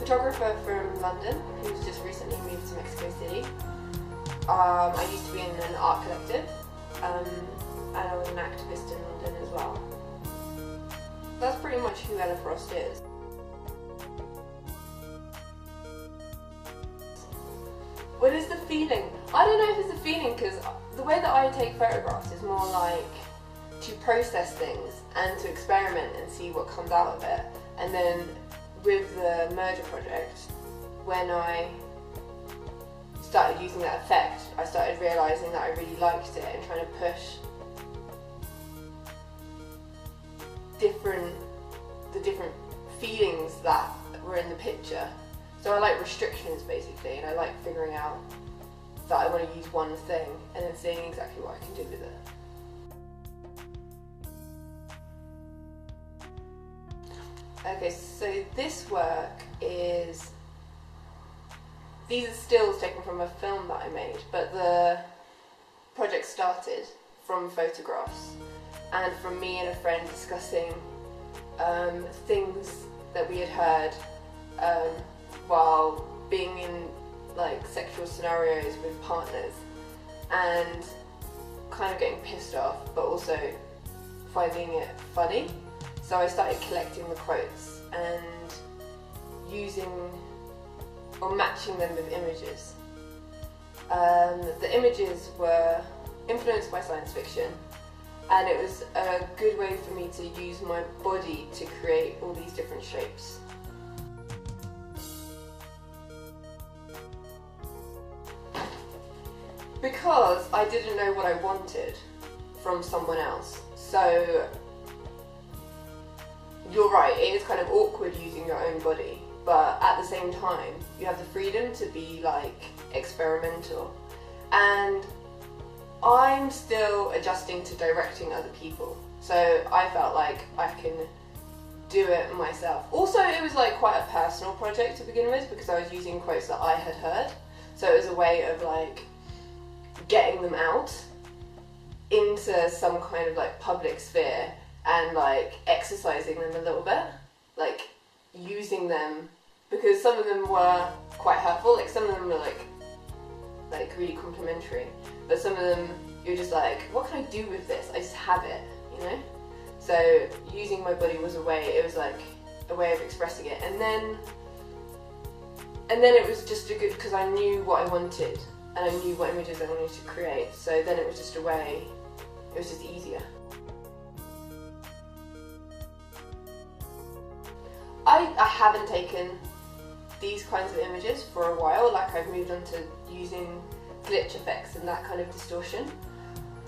photographer from London who's just recently moved to Mexico City. I used to be in an art collective, and I was an activist in London as well. That's pretty much who Ella Frost is. What is the feeling? I don't know if it's a feeling, because the way that I take photographs is more like to process things and to experiment and see what comes out of it. And then with the merger project, when I started using that effect, I started realising that I really liked it and trying to push the different feelings that were in the picture. So I like restrictions basically, and I like figuring out that I want to use one thing and then seeing exactly what I can do with it. Okay, so this work is, these are stills taken from a film that I made, but the project started from photographs and from me and a friend discussing things that we had heard while being in like sexual scenarios with partners, and kind of getting pissed off but also finding it funny. So I started collecting the quotes and using or matching them with images. The images were influenced by science fiction, and it was a good way for me to use my body to create all these different shapes. Because I didn't know what I wanted from someone else. So you're right, it is kind of awkward using your own body, but at the same time you have the freedom to be like experimental. And I'm still adjusting to directing other people, so I felt like I can do it myself. Also, it was like quite a personal project to begin with, because I was using quotes that I had heard, so it was a way of like getting them out into some kind of like public sphere and like exercising them a little bit, like using them, because some of them were quite hurtful, like some of them were like really complimentary, but some of them you're just like, what can I do with this? I just have it, you know? So using my body was a way, it was like a way of expressing it, and then it was just a good, because I knew what I wanted and I knew what images I wanted to create, so then it was just a way, it was just easier. I haven't taken these kinds of images for a while, like I've moved on to using glitch effects and that kind of distortion,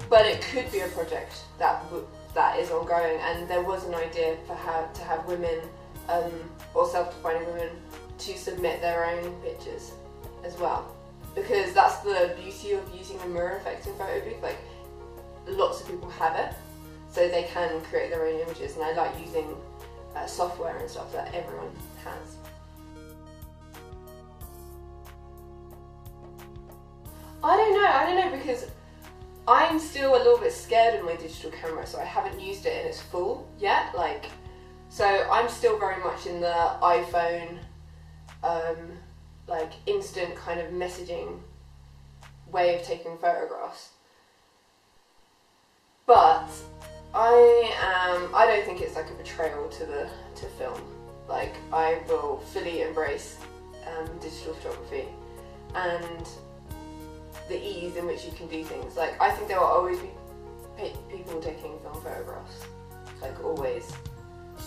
but it could be a project that is ongoing, and there was an idea for how to have women or self-defining women to submit their own pictures as well, because that's the beauty of using a mirror effect in photo booth. Like, lots of people have it, so they can create their own images, and I like using software and stuff that everyone has. I don't know, because I'm still a little bit scared of my digital camera, so I haven't used it in its full yet. Like, so I'm still very much in the iPhone, like instant kind of messaging way of taking photographs. But I don't think it's like a betrayal to film. Like, I will fully embrace digital photography and the ease in which you can do things. Like, I think there will always be people taking film photographs, like always,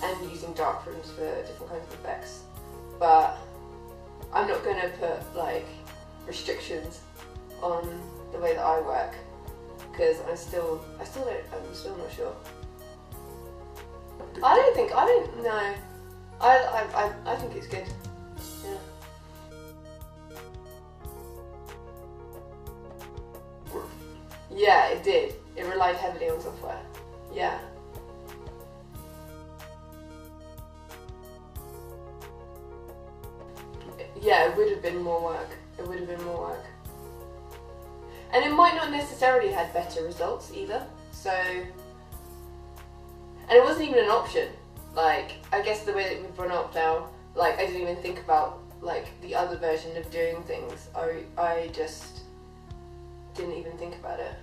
and using darkrooms for different kinds of effects. But I'm not going to put like restrictions on the way that I work, because I'm still not sure. I don't know. I think it's good. Yeah. Yeah, it did. It relied heavily on software. Yeah. Yeah, it would have been more work. It would have been more work. And it might not necessarily have better results either. So, and it wasn't even an option. Like, I guess the way that we've run up now, like, I didn't even think about like the other version of doing things, I just didn't even think about it.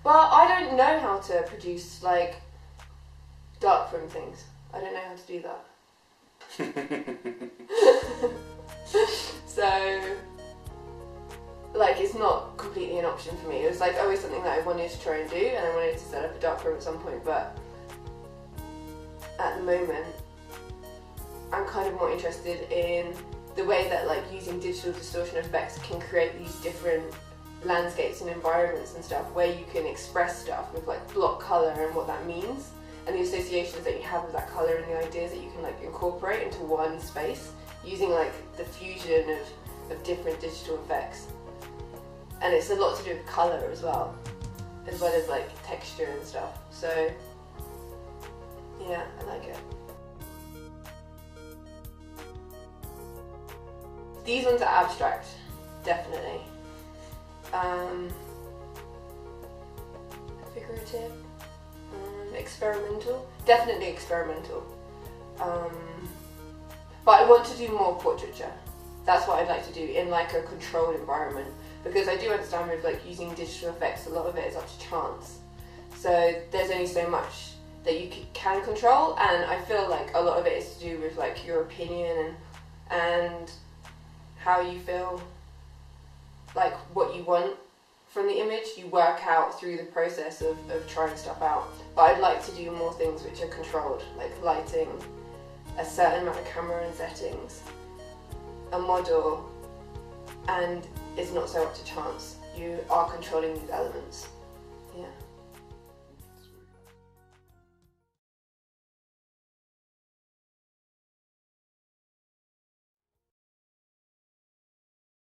But I don't know how to produce like darkroom things. I don't know how to do that. So like it's not completely an option for me. It was like always something that I wanted to try and do, and I wanted to set up a darkroom at some point, but at the moment I'm kind of more interested in the way that like using digital distortion effects can create these different landscapes and environments and stuff where you can express stuff with like block colour and what that means, and the associations that you have with that colour and the ideas that you can like incorporate into one space using like the fusion of different digital effects. And it's a lot to do with colour as well as like texture and stuff. So yeah, I like it. These ones are abstract, definitely. Figurative, experimental, definitely experimental. But I want to do more portraiture. That's what I'd like to do in like a controlled environment, because I do understand with like using digital effects, a lot of it is up to chance. So there's only so much that you can control, and I feel like a lot of it is to do with like your opinion and how you feel, like what you want from the image, you work out through the process of trying stuff out. But I'd like to do more things which are controlled, like lighting, a certain amount of camera and settings, a model, and it's not so up to chance. You are controlling these elements. Yeah.